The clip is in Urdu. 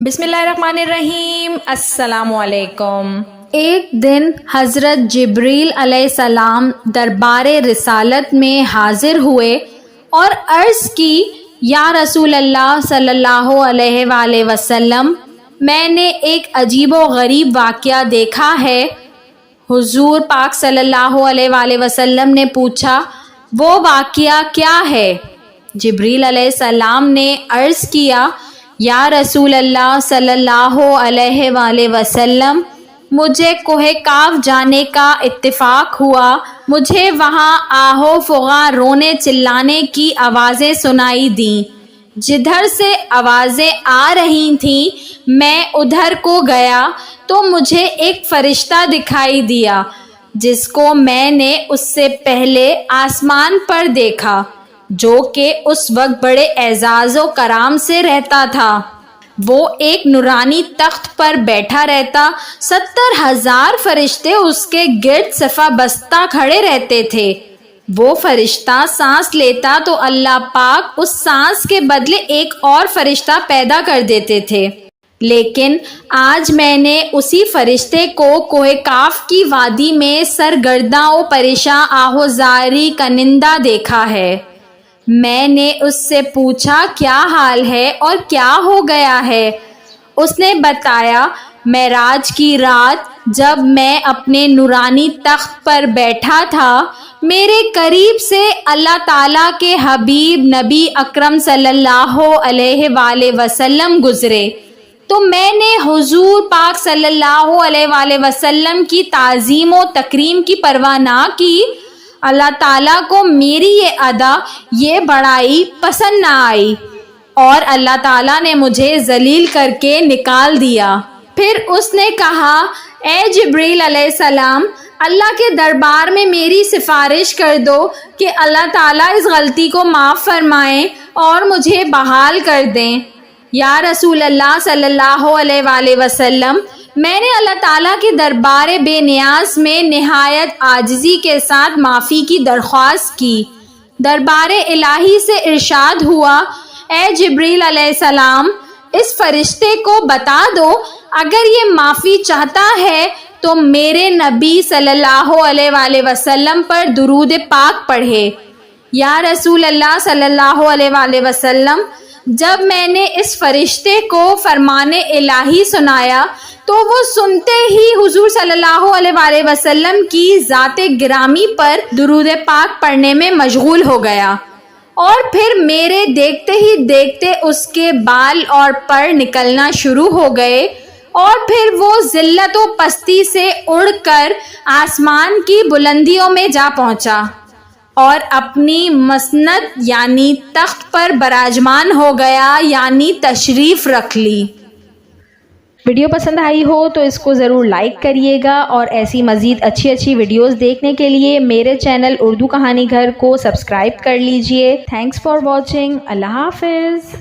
بسم اللہ الرحمن الرحیم۔ السلام علیکم۔ ایک دن حضرت جبریل علیہ السلام دربار رسالت میں حاضر ہوئے اور عرض کی، یا رسول اللہ صلی اللہ علیہ وآلہ وسلم، میں نے ایک عجیب و غریب واقعہ دیکھا ہے۔ حضور پاک صلی اللہ علیہ وآلہ وسلم نے پوچھا، وہ واقعہ کیا ہے؟ جبریل علیہ السلام نے عرض کیا، یا رسول اللہ صلی اللہ علیہ وآلہ وسلم، مجھے کوہ کاف جانے کا اتفاق ہوا۔ مجھے وہاں آہ و فغاں، رونے چلانے کی آوازیں سنائی دیں۔ جدھر سے آوازیں آ رہی تھیں میں ادھر کو گیا تو مجھے ایک فرشتہ دکھائی دیا جس کو میں نے اس سے پہلے آسمان پر دیکھا، جو کہ اس وقت بڑے اعزاز و کرام سے رہتا تھا۔ وہ ایک نورانی تخت پر بیٹھا رہتا، 70,000 فرشتے اس کے گرد صفا بستہ کھڑے رہتے تھے۔ وہ فرشتہ سانس لیتا تو اللہ پاک اس سانس کے بدلے ایک اور فرشتہ پیدا کر دیتے تھے۔ لیکن آج میں نے اسی فرشتے کو کوہ کاف کی وادی میں سرگرداں و پریشاں آہوزاری کنندہ دیکھا ہے۔ میں نے اس سے پوچھا، کیا حال ہے اور کیا ہو گیا ہے؟ اس نے بتایا، معراج کی رات جب میں اپنے نورانی تخت پر بیٹھا تھا، میرے قریب سے اللہ تعالیٰ کے حبیب نبی اکرم صلی اللہ علیہ وآلہ وسلم گزرے تو میں نے حضور پاک صلی اللہ علیہ وآلہ وسلم کی تعظیم و تکریم کی پرواہ نہ کی۔ اللہ تعالیٰ کو میری یہ ادا، یہ بڑائی پسند نہ آئی اور اللہ تعالیٰ نے مجھے ذلیل کر کے نکال دیا۔ پھر اس نے کہا، اے جبریل علیہ السلام، اللہ کے دربار میں میری سفارش کر دو کہ اللہ تعالیٰ اس غلطی کو معاف فرمائیں اور مجھے بحال کر دیں۔ یا رسول اللہ صلی اللہ علیہ وآلہ وسلم، میں نے اللہ تعالیٰ کے دربار بے نیاز میں نہایت عاجزی کے ساتھ معافی کی درخواست کی۔ دربار الہی سے ارشاد ہوا، اے جبریل علیہ السلام، اس فرشتے کو بتا دو اگر یہ معافی چاہتا ہے تو میرے نبی صلی اللہ علیہ وآلہ وسلم پر درود پاک پڑھے۔ یا رسول اللہ صلی اللہ علیہ وآلہ وسلم، جب میں نے اس فرشتے کو فرمان الہی سنایا تو وہ سنتے ہی حضور صلی اللہ علیہ وآلہ وسلم کی ذات گرامی پر درود پاک پڑھنے میں مشغول ہو گیا، اور پھر میرے دیکھتے ہی دیکھتے اس کے بال اور پر نکلنا شروع ہو گئے، اور پھر وہ ذلت و پستی سے اڑ کر آسمان کی بلندیوں میں جا پہنچا اور اپنی مسند یعنی تخت پر براجمان ہو گیا، یعنی تشریف رکھ لی۔ ویڈیو پسند آئی ہو تو اس کو ضرور لائک کریے گا، اور ایسی مزید اچھی ویڈیوز دیکھنے کے لیے میرے چینل اردو کہانی گھر کو سبسکرائب کر لیجئے۔ Thanks for watching. اللہ حافظ۔